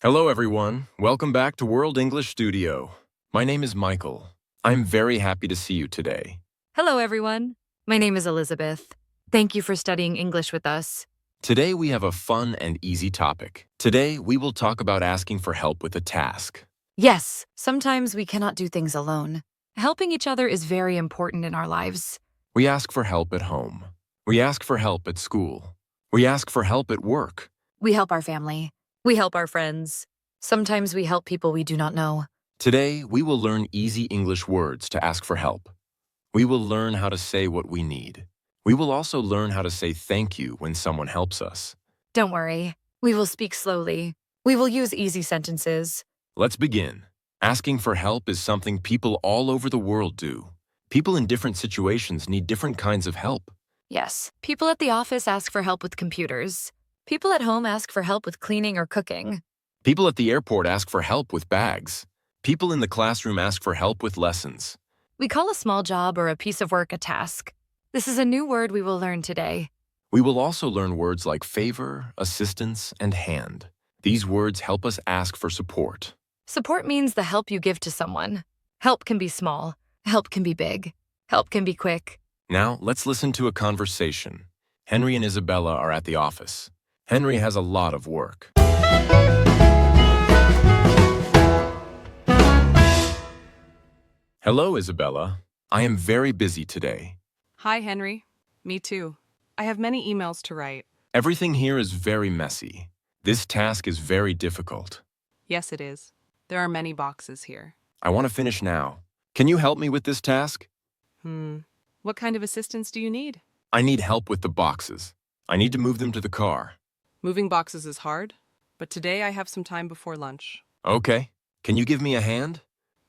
Hello, everyone. Welcome back to World English Studio. My name is Michael. I'm very happy to see you today. Hello, everyone. My name is Elizabeth. Thank you for studying English with us. Today, we have a fun and easy topic. Today, we will talk about asking for help with a task. Yes, sometimes we cannot do things alone. Helping each other is very important in our lives. We ask for help at home. We ask for help at school. We ask for help at work. We help our family. We help our friends. Sometimes we help people we do not know. Today, we will learn easy English words to ask for help. We will learn how to say what we need. We will also learn how to say thank you when someone helps us. Don't worry. We will speak slowly. We will use easy sentences. Let's begin. Asking for help is something people all over the world do. People in different situations need different kinds of help. Yes, people at the office ask for help with computers. People at home ask for help with cleaning or cooking. People at the airport ask for help with bags. People in the classroom ask for help with lessons. We call a small job or a piece of work a task. This is a new word we will learn today. We will also learn words like favor, assistance, and hand. These words help us ask for support. Support means the help you give to someone. Help can be small. Help can be big. Help can be quick. Now, let's listen to a conversation. Henry and Isabella are at the office. Henry has a lot of work. Hello, Isabella. I am very busy today. Hi, Henry. Me too. I have many emails to write. Everything here is very messy. This task is very difficult. Yes, it is. There are many boxes here. I want to finish now. Can you help me with this task? What kind of assistance do you need? I need help with the boxes. I need to move them to the car. Moving boxes is hard, but today I have some time before lunch. Okay. Can you give me a hand?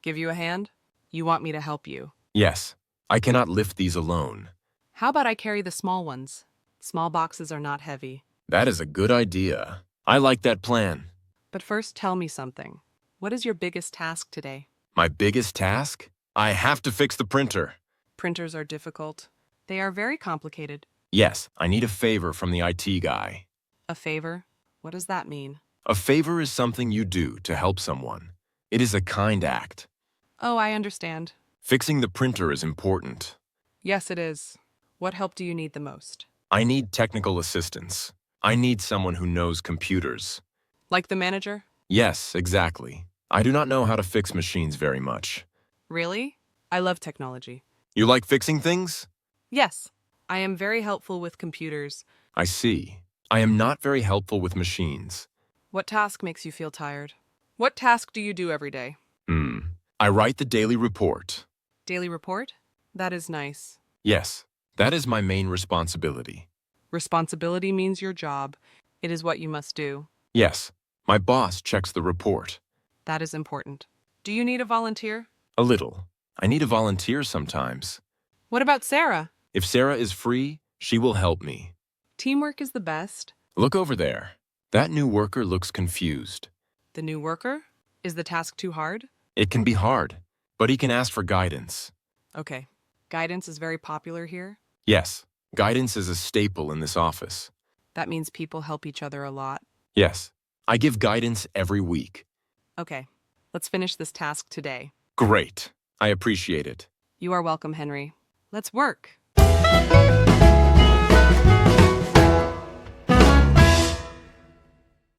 Give you a hand? You want me to help you. Yes. I cannot lift these alone. How about I carry the small ones? Small boxes are not heavy. That is a good idea. I like that plan. But first, tell me something. What is your biggest task today? My biggest task? I have to fix the printer. Printers are difficult. They are very complicated. Yes, I need a favor from the IT guy. A favor? What does that mean? A favor is something you do to help someone. It is a kind act. Oh, I understand. Fixing the printer is important. Yes, it is. What help do you need the most? I need technical assistance. I need someone who knows computers. Like the manager? Yes, exactly. I do not know how to fix machines very much. Really? I love technology. You like fixing things? Yes, I am very helpful with computers. I see. I am not very helpful with machines. What task makes you feel tired? What task do you do every day? I write the daily report. Daily report? That is nice. Yes, that is my main responsibility. Responsibility means your job. It is what you must do. Yes, my boss checks the report. That is important. Do you need a volunteer? A little. I need a volunteer sometimes. What about Sarah? If Sarah is free, she will help me. Teamwork is the best. Look over there. That new worker looks confused. The new worker? Is the task too hard? It can be hard, but he can ask for guidance. Okay. Guidance is very popular here. Yes, guidance is a staple in this office. That means people help each other a lot. Yes, I give guidance every week. Okay. Let's finish this task today. Great. I appreciate it. You are welcome, Henry. Let's work.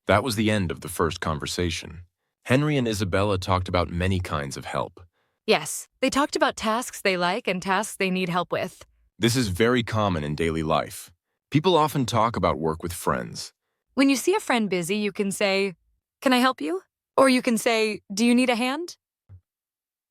That was the end of the first conversation. Henry and Isabella talked about many kinds of help. Yes, they talked about tasks they like and tasks they need help with. This is very common in daily life. People often talk about work with friends. When you see a friend busy, you can say, "Can I help you?" Or you can say, "Do you need a hand?"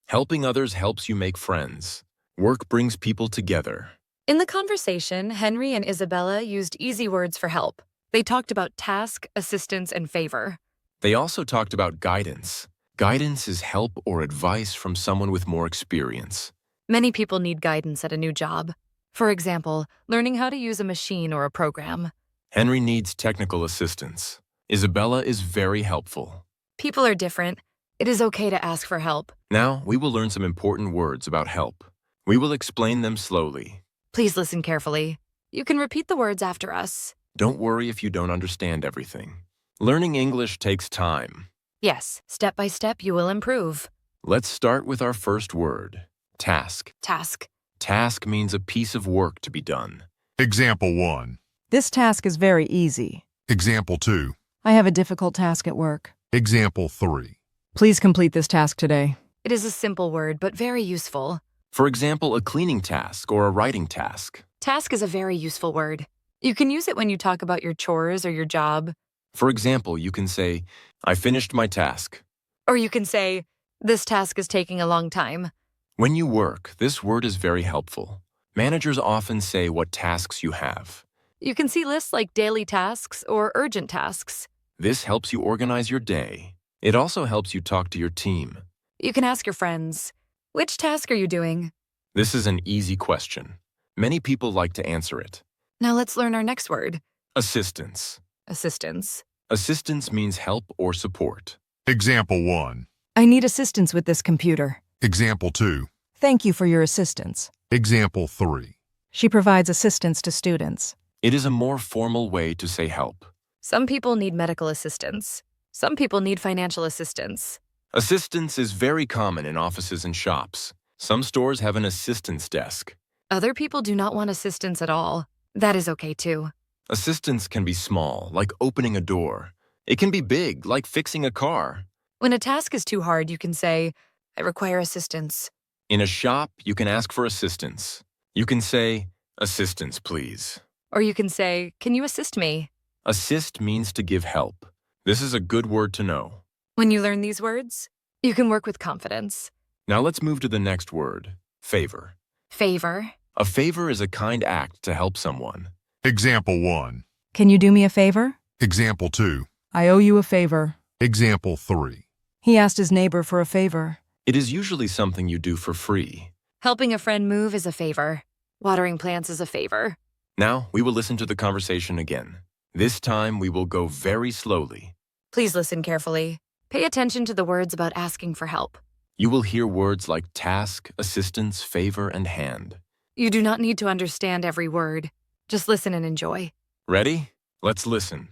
Helping others helps you make friends. Work brings people together. In the conversation, Henry and Isabella used easy words for help. They talked about task, assistance, and favor. They also talked about guidance. Guidance is help or advice from someone with more experience. Many people need guidance at a new job. For example, learning how to use a machine or a program. Henry needs technical assistance. Isabella is very helpful. People are different. It is okay to ask for help. Now, we will learn some important words about help. We will explain them slowly. Please listen carefully. You can repeat the words after us. Don't worry if you don't understand everything. Learning English takes time. Yes, step by step you will improve. Let's start with our first word, task. Task. Task means a piece of work to be done. Example 1. This task is very easy. Example 2. I have a difficult task at work. Example 3. Please complete this task today. It is a simple word, but very useful. For example, a cleaning task or a writing task. Task is a very useful word. You can use it when you talk about your chores or your job. For example, you can say, I finished my task. Or you can say, this task is taking a long time. When you work, this word is very helpful. Managers often say what tasks you have. You can see lists like daily tasks or urgent tasks. This helps you organize your day. It also helps you talk to your team. You can ask your friends, which task are you doing? This is an easy question. Many people like to answer it. Now let's learn our next word. Assistance. Assistance. Assistance means help or support. Example 1. I need assistance with this computer. Example 2. Thank you for your assistance. Example 3. She provides assistance to students. It is a more formal way to say help. Some people need medical assistance. Some people need financial assistance. Assistance is very common in offices and shops. Some stores have an assistance desk. Other people do not want assistance at all. That is okay too. Assistance can be small, like opening a door. It can be big, like fixing a car. When a task is too hard, you can say, I require assistance. In a shop, you can ask for assistance. You can say, assistance, please. Or you can say, can you assist me? Assist means to give help. This is a good word to know. When you learn these words, you can work with confidence. Now let's move to the next word, favor. Favor. A favor is a kind act to help someone. Example 1. Can you do me a favor? Example 2. I owe you a favor. Example 3. He asked his neighbor for a favor. It is usually something you do for free. Helping a friend move is a favor. Watering plants is a favor. Now we will listen to the conversation again. This time we will go very slowly. Please listen carefully. Pay attention to the words about asking for help. You will hear words like task, assistance, favor, and hand. You do not need to understand every word. Just listen and enjoy. Ready? Let's listen.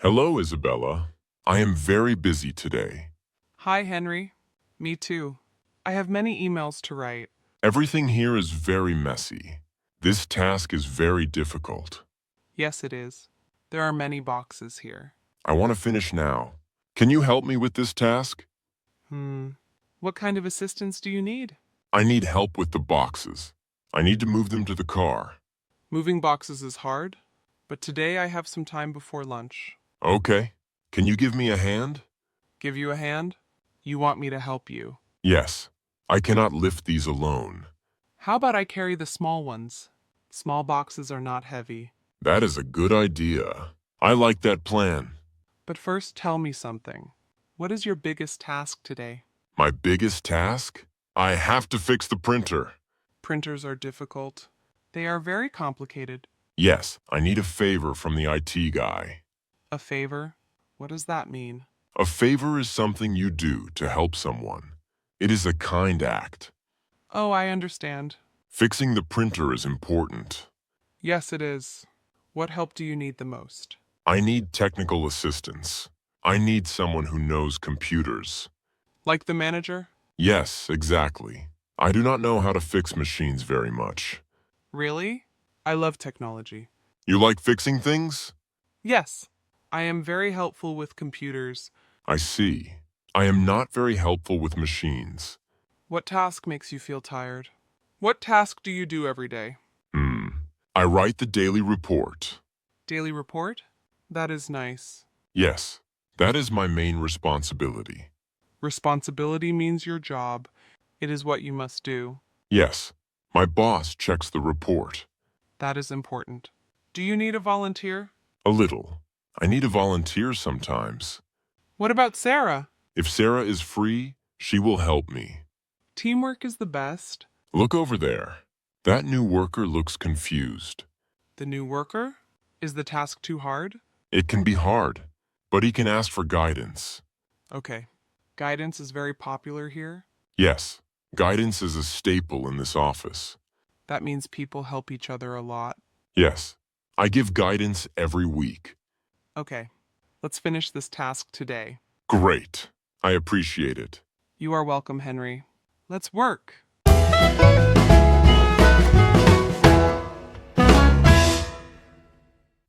Hello, Isabella. I am very busy today. Hi, Henry. Me too. I have many emails to write. Everything here is very messy. This task is very difficult. Yes, it is. There are many boxes here. I want to finish now. Can you help me with this task? What kind of assistance do you need? I need help with the boxes. I need to move them to the car. Moving boxes is hard, but today I have some time before lunch. Okay. Can you give me a hand? Give you a hand? You want me to help you. Yes. I cannot lift these alone. How about I carry the small ones? Small boxes are not heavy. That is a good idea. I like that plan. But first, tell me something. What is your biggest task today? My biggest task? I have to fix the printer. Printers are difficult. They are very complicated. Yes, I need a favor from the IT guy. A favor? What does that mean? A favor is something you do to help someone. It is a kind act. Oh, I understand. Fixing the printer is important. Yes, it is. What help do you need the most? I need technical assistance. I need someone who knows computers. Like the manager? Yes, exactly. I do not know how to fix machines very much. Really? I love technology. You like fixing things? Yes. I am very helpful with computers. I see. I am not very helpful with machines. What task makes you feel tired? What task do you do every day? I write the daily report. Daily report? That is nice. Yes, that is my main responsibility. Responsibility means your job. It is what you must do. Yes, my boss checks the report. That is important. Do you need a volunteer? A little. I need a volunteer sometimes. What about Sarah? If Sarah is free, she will help me. Teamwork is the best. Look over there. That new worker looks confused. The new worker? Is the task too hard? It can be hard, but he can ask for guidance. Okay. Guidance is very popular here. Yes, guidance is a staple in this office. That means people help each other a lot. Yes, I give guidance every week. Okay, let's finish this task today. Great. I appreciate it. You are welcome, Henry. Let's work.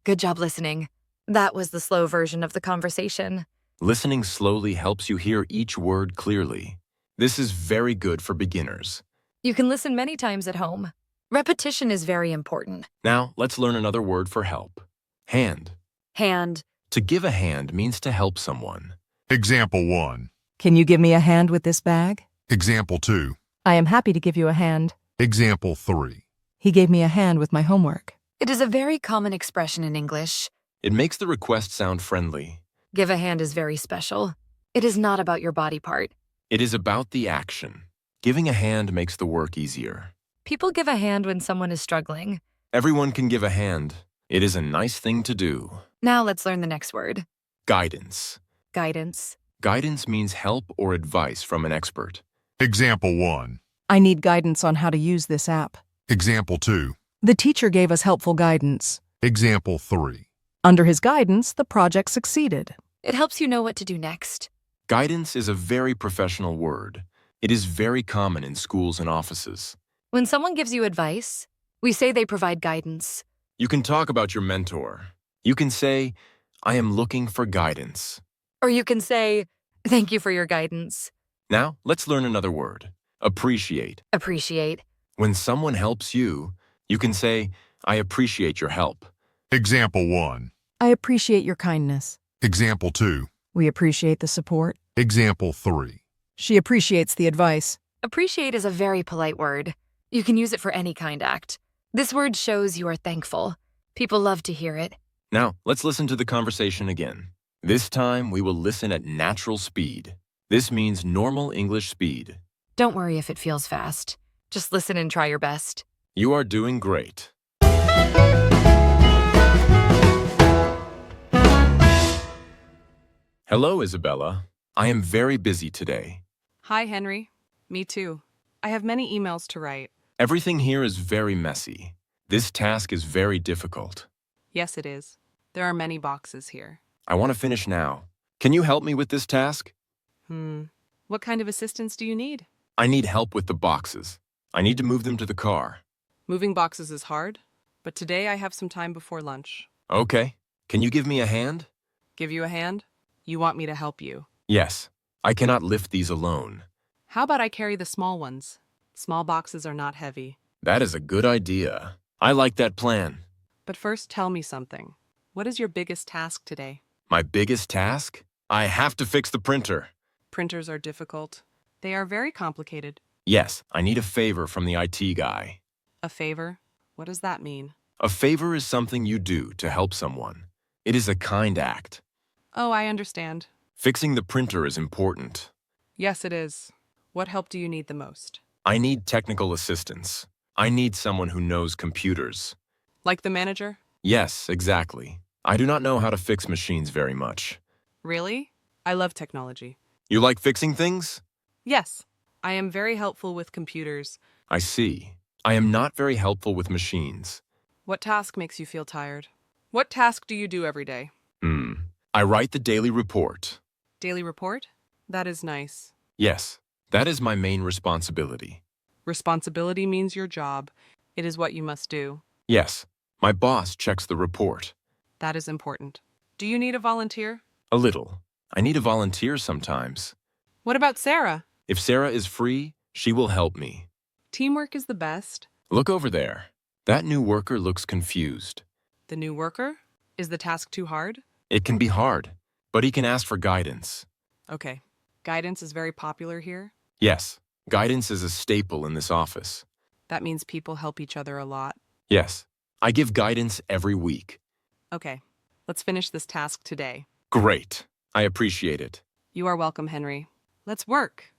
Good job listening. That was the slow version of the conversation. Listening slowly helps you hear each word clearly. This is very good for beginners. You can listen many times at home. Repetition is very important. Now, let's learn another word for help. Hand. Hand. To give a hand means to help someone. Example 1. Can you give me a hand with this bag? Example 2. I am happy to give you a hand. Example 3. He gave me a hand with my homework. It is a very common expression in English. It makes the request sound friendly. Give a hand is very special. It is not about your body part. It is about the action. Giving a hand makes the work easier. People give a hand when someone is struggling. Everyone can give a hand. It is a nice thing to do. Now let's learn the next word. Guidance. Guidance. Guidance means help or advice from an expert. Example 1. I need guidance on how to use this app. Example 2. The teacher gave us helpful guidance. Example 3. Under his guidance, the project succeeded. It helps you know what to do next. Guidance is a very professional word. It is very common in schools and offices. When someone gives you advice, we say they provide guidance. You can talk about your mentor. You can say, I am looking for guidance. Or you can say, thank you for your guidance. Now, let's learn another word. Appreciate. Appreciate. When someone helps you, you can say, I appreciate your help. Example 1. I appreciate your kindness. Example 2. We appreciate the support. Example 3. She appreciates the advice. Appreciate is a very polite word. You can use it for any kind act. This word shows you are thankful. People love to hear it. Now, let's listen to the conversation again. This time, we will listen at natural speed. This means normal English speed. Don't worry if it feels fast. Just listen and try your best. You are doing great. Hello, Isabella. I am very busy today. Hi, Henry. Me too. I have many emails to write. Everything here is very messy. This task is very difficult. Yes, it is. There are many boxes here. I want to finish now. Can you help me with this task? What kind of assistance do you need? I need help with the boxes. I need to move them to the car. Moving boxes is hard, but today I have some time before lunch. Okay. Can you give me a hand? Give you a hand? You want me to help you. Yes. I cannot lift these alone. How about I carry the small ones? Small boxes are not heavy. That is a good idea. I like that plan. But first, tell me something. What is your biggest task today? My biggest task? I have to fix the printer. Printers are difficult. They are very complicated. Yes, I need a favor from the IT guy. A favor? What does that mean? A favor is something you do to help someone. It is a kind act. Oh, I understand. Fixing the printer is important. Yes, it is. What help do you need the most? I need technical assistance. I need someone who knows computers. Like the manager? Yes, exactly. I do not know how to fix machines very much. Really? I love technology. You like fixing things? Yes, I am very helpful with computers. I see. I am not very helpful with machines. What task makes you feel tired? What task do you do every day? I write the daily report. Daily report? That is nice. Yes, that is my main responsibility. Responsibility means your job. It is what you must do. Yes, my boss checks the report. That is important. Do you need a volunteer? A little. I need a volunteer sometimes. What about Sarah? If Sarah is free, she will help me. Teamwork is the best. Look over there. That new worker looks confused. The new worker? Is the task too hard? It can be hard, but he can ask for guidance. Okay. Guidance is very popular here. Yes, guidance is a staple in this office. That means people help each other a lot. Yes, I give guidance every week. Okay. Let's finish this task today. Great. I appreciate it. You are welcome, Henry. Let's work.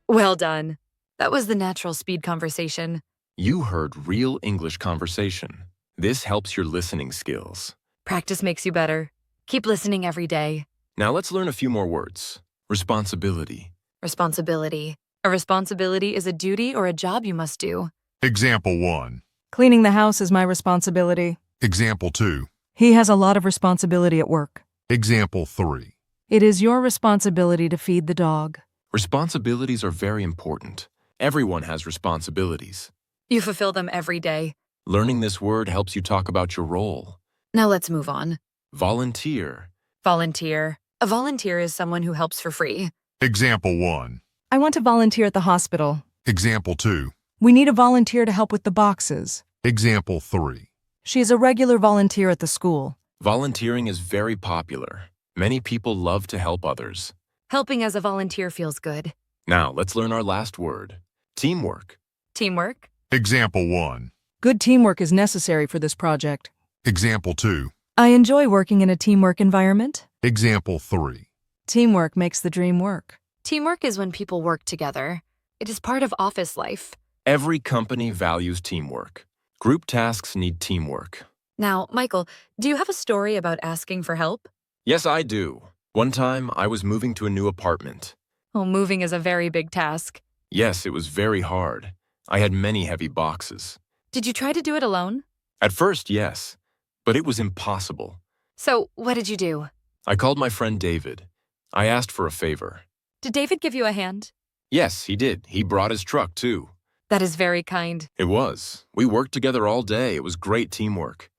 Well done. That was the natural speed conversation. You heard real English conversation. This helps your listening skills. Practice makes you better. Keep listening every day. Now let's learn a few more words. Responsibility. Responsibility. A responsibility is a duty or a job you must do. Example 1. Cleaning the house is my responsibility. Example 2. He has a lot of responsibility at work. Example 3. It is your responsibility to feed the dog. Responsibilities are very important. Everyone has responsibilities. You fulfill them every day. Learning this word helps you talk about your role. Now let's move on. Volunteer. Volunteer. A volunteer is someone who helps for free. Example 1. I want to volunteer at the hospital. Example 2. We need a volunteer to help with the boxes. Example 3. She is a regular volunteer at the school. Volunteering is very popular. Many people love to help others. Helping as a volunteer feels good. Now, let's learn our last word. Teamwork. Teamwork. Example 1. Good teamwork is necessary for this project. Example 2. I enjoy working in a teamwork environment. Example 3. Teamwork makes the dream work. Teamwork is when people work together. It is part of office life. Every company values teamwork. Group tasks need teamwork. Now, Michael, do you have a story about asking for help? Yes, I do. One time, I was moving to a new apartment. Oh, moving is a very big task. Yes, it was very hard. I had many heavy boxes. Did you try to do it alone? At first, yes, but it was impossible. So, what did you do? I called my friend David. I asked for a favor. Did David give you a hand? Yes, he did. He brought his truck, too. That is very kind. It was. We worked together all day. It was great teamwork.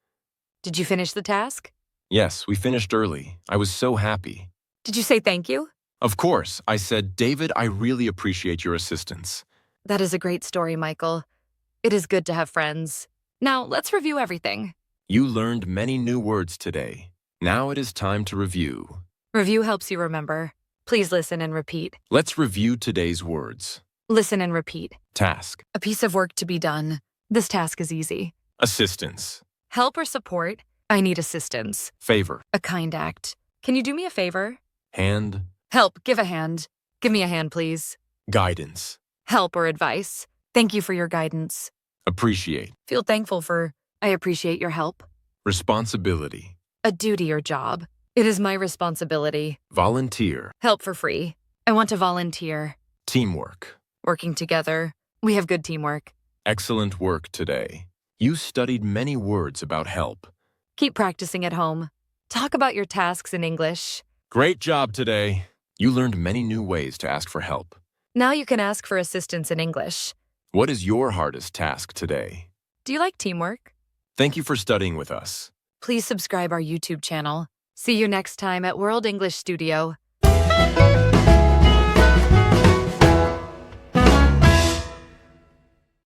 Did you finish the task? Yes, we finished early. I was so happy. Did you say thank you? Of course, I said, David, I really appreciate your assistance. That is a great story, Michael. It is good to have friends. Now, let's review everything. You learned many new words today. Now it is time to review. Review helps you remember. Please listen and repeat. Let's review today's words. Listen and repeat. Task. A piece of work to be done. This task is easy. Assistance. Help or support. I need assistance. Favor. A kind act. Can you do me a favor? Hand. Help. Give a hand. Give me a hand, please. Guidance. Help or advice. Thank you for your guidance. Appreciate. Feel thankful for. I appreciate your help. Responsibility. A duty or job. It is my responsibility. Volunteer. Help for free. I want to volunteer. Teamwork. Working together. We have good teamwork. Excellent work today. You studied many words about help. Keep practicing at home. Talk about your tasks in English. Great job today. You learned many new ways to ask for help. Now you can ask for assistance in English. What is your hardest task today? Do you like teamwork? Thank you for studying with us. Please subscribe our YouTube channel. See you next time at World English Studio.